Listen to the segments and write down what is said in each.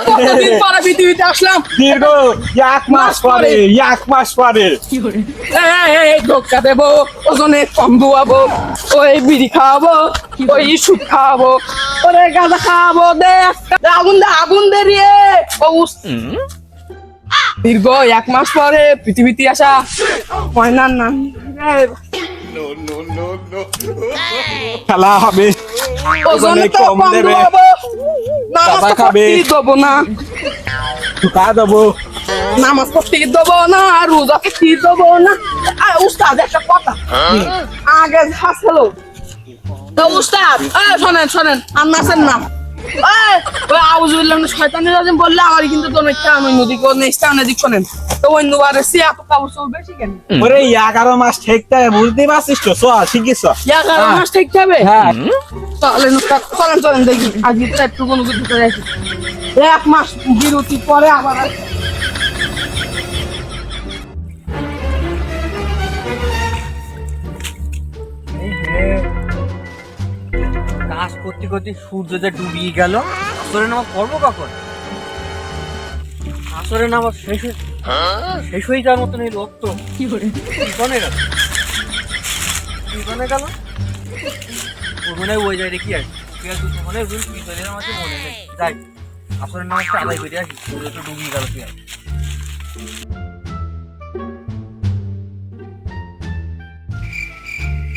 কতদিন পরে পৃথিবীতে আসলাম। দীর্ঘ 1 মাস পরে 1 মাস পরে এই ধোক্কা দেবো, ওজনে কম ধোয়াবো, ওই বিড়ি খাওয়াবো, ওই সুপ খাওয়াবো, ওরে গাঁজা খাওয়াবো, দে আগুন দে রে। দীর্ঘ 1 মাস পরে পৃথিবীতে আসা ময়নার নাম খেলা হবে, ওজনে তো কম কম দেবে, ধোয়াবো, নামাজ টাকা তো খাবে। পড়তেই দেবো না, তা দেবো। নামাজ পড়তে দেবো না, রোজা করতে দেবো না। উস্তাদ একটা কথা আগে হাসছিল তো উস্তাদ, শোনেন আপনি আছেন না, ওই আউযুবিল্লাহি মিনাশ শাইতানির রাজিম বললে আমার কিন্তু তো একটা অন্য দিকে নেক্সট দিক শোনেন তো অন্যবারে সে এত কাবুল বেশি কেন? ওরে 11 মাস ঠেকতে বুঝতে পারছিস তো, শিখিস। 11 মাস ঠিক হবে। হ্যাঁ চলেন দেখি আজকে তো একটু কোনো কিছু করে আসি। 1 মাস বিরতি পরে আবার কাজ করতে করতে সূর্য যে ডুবিয়ে গেল, আসরের নামাজ পড়বো কখন? আসরের নামাজ শেষ হয়ে যাওয়ার মতন এই লোক তো কি বনে গেল মনে ওই যায় রেখে আসি, ঠিক আছে? মনে হয় পিছনের আমাকে মনে নেই, যাই আসরের নামাজটা আদায় করে আসি, সূর্য তো ডুবিয়ে গেল। ঠিক আছে,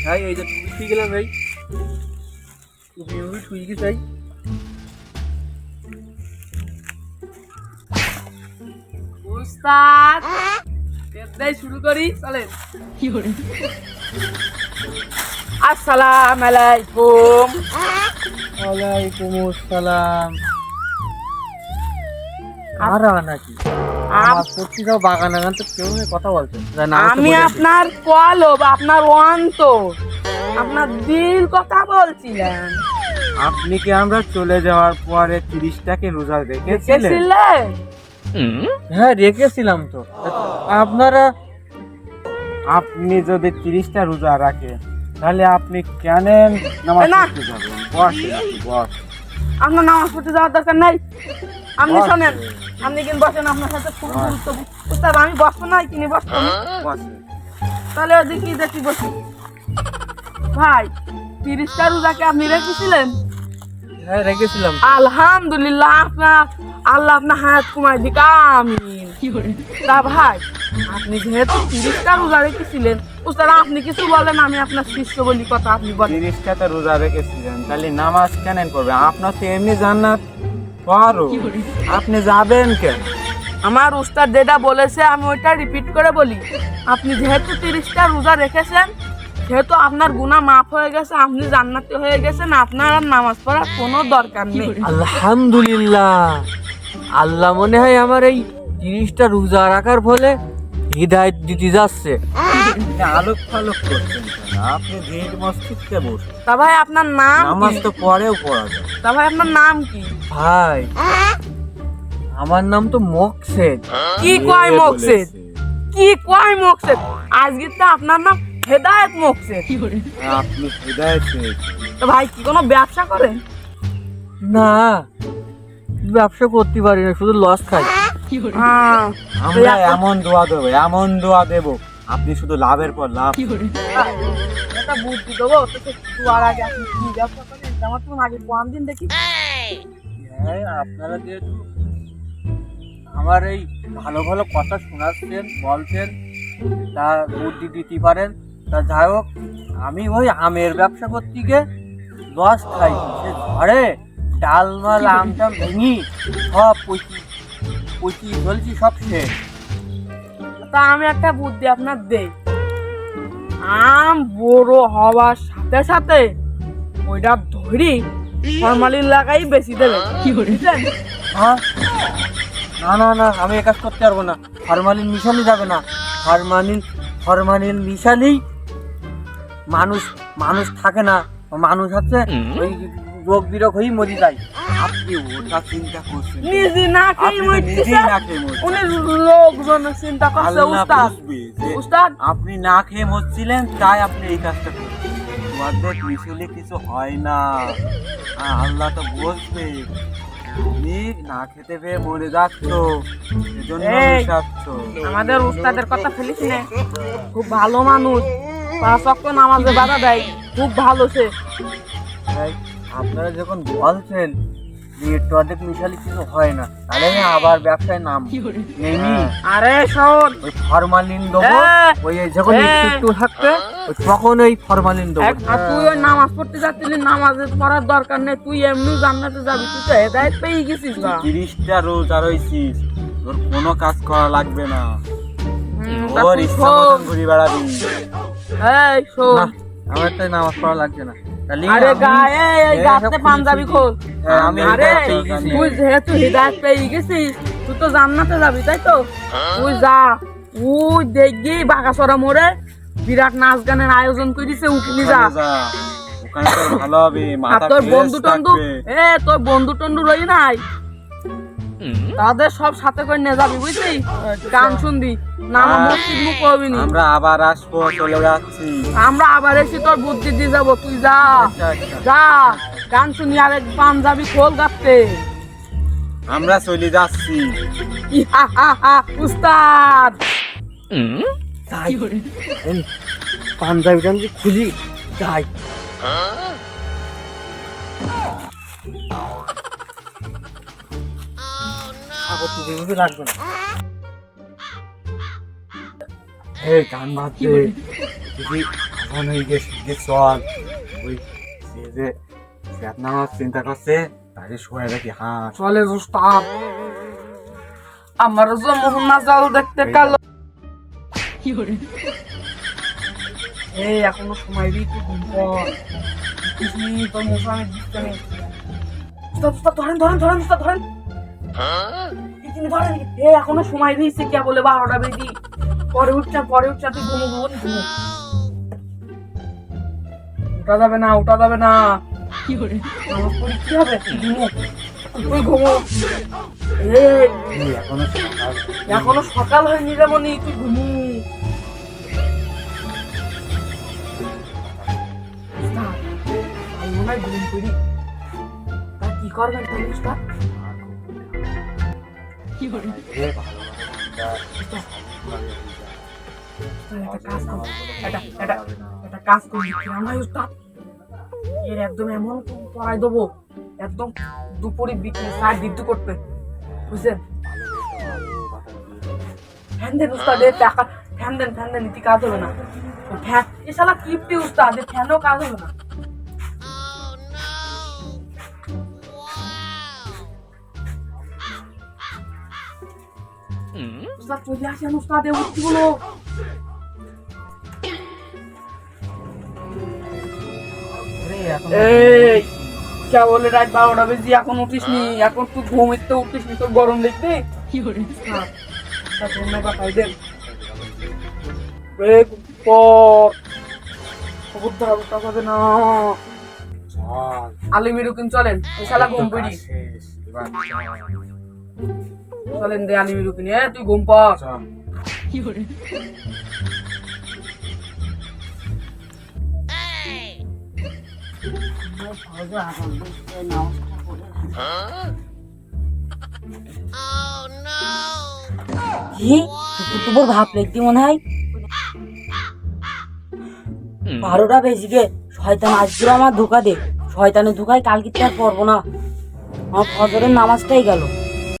ভাই এই যে টুপি ঠিক গেলাম ভাই, টুপি শুয়ে গেছে ভাই। উস্তাদ দেই শুরু করি, চলেন। আসসালামু আলাইকুম। ওয়ালাইকুম আসসালাম। আর নাকি আমার পত্রিকাও বাগান আগান তো কেউ নেই, কথা বলছে। আমি আপনার কল বা আপনার অন্তর, আপনার দিল কথা বলছিলেন। আপনি কি আমরা চলে যাওয়ার পরে 30টাকে রোজা রেখেছিলেন? দেখেছিলেন? হ্যাঁ রেখেছিলাম তো। আপনি যদি 30টা রোজা রাখেন তাহলে আপনি কেন নামাজ না। পড়তে যাবেন? বস আপনার নামাজ পড়তে যাওয়ার দরকার নাই। আপনি শোনেন, আপনি কিন্তু বসেন, আপনার সাথে খুব গুরুত্বপূর্ণ। উস্তাদ আমি বসবো না, কিনে বসবো না। তাহলে ওদিকে দেখি বসি। ভাই 30টা রোজাকে আপনি রেখেছিলেন? হ্যাঁ রেখেছিলাম। আলহামদুলিল্লাহ, আল্লাহ আপনার হায়াত কমায় দিক, আমিন। তা ভাই আপনি যেহেতু 30টা রোজা রেখেছিলেন, উস্তাদ আপনি কিছু বলেন, আমি আপনার শিষ্য বলি কথা, আপনি বলেন। 30টাতে রোজা রেখেছিলেন তাহলে নামাজ কেন পড়বেন? আপনার তো এমনি জান্নাত পারো, আপনি যাবেন কেন? আমার উস্তাদ যেটা বলেছে আমি ওইটা রিপিট করে বলি। আপনি যেহেতু 30টা রোজা রেখেছেন, যেহেতু আপনার গুনাহ মাফ হয়ে গেছে, আপনি জান্নাতি হয়ে গেছেন, আপনার আর নামাজ পড়ার কোনো দরকার নেই। আলহামদুলিল্লাহ, আল্লাহ মনে হয় আমার এই 30টা রোজা রাখার ফলে হিদায়াত দিতে যাচ্ছে। আলোক ফালোক করছেন আপনি, ভিড় মসজিদে বসে। তা ভাই আপনার নাম নামাজ কি? তো পরেও পড়া যায়। তা ভাই আপনার নাম কি? ভাই আমার নাম তো মকসেদ। কি কয় মকসেদ? কি কয় মকসেদ? আজকে তো আপনার নাম হেদায়েত মকসেদ। আপনি হিদায়াত পেয়েছেন। তো ভাই কি কোনো ব্যবসা করেন? না, ব্যবসা করতে পারি না, শুধু লস খাই। আমরা এমন দোয়া দেবো আপনি শুধু লাভের পর লাভ। একটা বুদ্ধি দেবো তো, দুয়ার আগে আপনি কি ব্যবসা করেন আমার তো আগে কোন দিন দেখি। হ্যাঁ, আপনারা যেহেতু আমার এই ভালো ভালো কথা শোনাচ্ছেন, বলছেন, তা বুদ্ধি দিতে পারেন। তা যাই হোক, আমি ওই আমের ব্যবসা করতে গিয়ে লস খাই, সে ঝড়ে ডালমাল আমটা ভেঙি সব পচি বলছি সব শেষ। তা আমি একটা বুদ্ধি আপনার দেই, আম বড় হওয়ার সাথে সাথে ওইটা ধরি ফরমালিন লাগাই বেশি দেবে। কি বুঝলেন? হ্যাঁ, না আমি এ কাজ করতে পারবো না। ফরমালিন মিশালি যাবে না। ফরমালিন মিশালেই মানুষ থাকে না, মানুষ হচ্ছে ওই রোগ বিরোগ হয়েই মরে যায়। আপনি ওটা চিন্তা করছেন, নিজে না খেয়ে মরতেছে, উনি লোকজনের চিন্তা করছে। উস্তাদ আপনি না খেয়ে মরছিলেন, তাই আপনি এই কাজটা করছেন। তোমাদের মিশলে কিছু হয় না, আল্লাহ তো বুঝবে। তুমি না খেতে পেয়ে মরে যাচ্ছ, এজন্য এই। বিষাক্ত। আমাদের উস্তাদের কথা ফেলিস না, খুব ভালো মানুষ, 5 ওয়াক্ত নামাজে বাধা দেয়, খুব ভালো সে। তাই আপনারা যখন বলছেন যে একটু অর্ধেক মিশালি কিছু হয় না, তাহলে আমি আবার ব্যবসায় নাম নেমি। আরে শোন, ওই ফরমালিন দেবো, ওই যখন একটু থাকবে তখন ওই ফরমালিন দেবো। আর তুই ওই নামাজ পড়তে যাচ্ছিলি, নামাজে পড়ার দরকার নেই, তুই এমনি জান্নাতে যাবি, তুই তো হেদায়েত পেয়ে গেছিস না। 30টা রোজা রয়েছিস, তোর কোনো কাজ করা লাগবে না, তা ওর তুই ইচ্ছা শোন। মতন ঘুরে বেড়াবি। এই শোন, না, আমার তাই নামাজ পড়া লাগছে না। তাহলে আরে আমি- গায়ে এই গাছতে পাঞ্জাবি খোল। হ্যাঁ, আমি আরে হেদায়েত পেয়ে গেছি। তুই যেহেতু হিদায়ত পেয়ে গেছিস, তুই তো জান্নাতে যাবি, তাই তো? তুই যা, ওই দেখবি বাগাসরা মোড়ে বিরাট নাচ গানের আয়োজন করেছে, উঠলি যা। ওখানে যা, ওখানে তোর ভালো হবে, আর মাথা তোর fresh বন্ধু টন্ধু, থাকবে। তোর বন্ধু টন্ধু রই নাই, তাদের সব সাথে করে নিয়ে যাবি, বুঝলি? গান শুনবি না, আমার মসজিদ মুখ হবি নি। আমরা আবার আসবো, চলে যাচ্ছি। আমরা আবার এসে তোর বুদ্ধি দিয়ে যাবো, তুই যা, আচ্ছা, আচ্ছা। যা গান শুনি, আরে পাঞ্জাবি খোল গাতে। আমরা চলে যাচ্ছি। উস্তাদ পাঞ্জাবি টাঞ্জাবি খুলি যাই। লাগবে না। এই গান বাজছে, দিদি এখন হয়ে গেছে, চল ওই যে নামাজ চিন্তা করছে তাকে শোয়া রাখি। হ্যাঁ চলে উস্তাদ, আমার যে মোহনা জাল দেখতে কালো। এই এখনো সময় দিই, তুই ঘুম পর, তোর মশা আমি দিচ্ছে নেই। উস্তাদ উস্তাদ ধরেন ধরেন ধরেন, উস্তাদ ধরেন, তিনি ধরেন। এই এখনো সময় দিয়েছে, কে বলে 12টা বেজে, পরে উঠছে তুই ঘুমো ঘুমো ঘুমো। উঠা যাবে না, উঠা যাবে না, নামাজ পড়ি কি হবে, তুই ঘুমো। এই এখনো সকাল হয়নি রে মনি, তুই ঘুমু। আমি মনে হয় ঘুম করি, তা কি করবেন তাহলে উস্তাদ? একটা কাজ করি, আমরা উস্তাদ এর একদম এমন পড়াই দেবো, একদম দুপুরে বিকেলে সাইড দিতে করতে, বুঝছেন? ফ্যান দেন উস্তাদ, এর টাকা ফ্যান দেন, ইতি কাজ হবে না। ফ্যান এ শালা কিপটি উস্তাদ, এর ফ্যানও কাজ হবে না। উস্তাদ চলে আসেন, উস্তাদ এ উঠতে বলো। এই কে বলে রাত 12টা বেজে এখন উঠিস নি, এখন তুই ঘুমিতে উঠিস নি, তোর গরম দেখতে কি করে? পাঠাই দেন হবে না। আলিমিরু কিন চলেন, শালা ঘুম পড়ি, চলেন দে আলিমিরু কিন। তুই ঘুম পর। কি করে? তোর ভাব লাগতি মনে হয়, 12টা বেজে গে। শয়তান আজকে আমার ধোকা দে, শয়তানের ধোকায় কালকে আর পড়বো না, আমার ফজরের নামাজটাই গেল।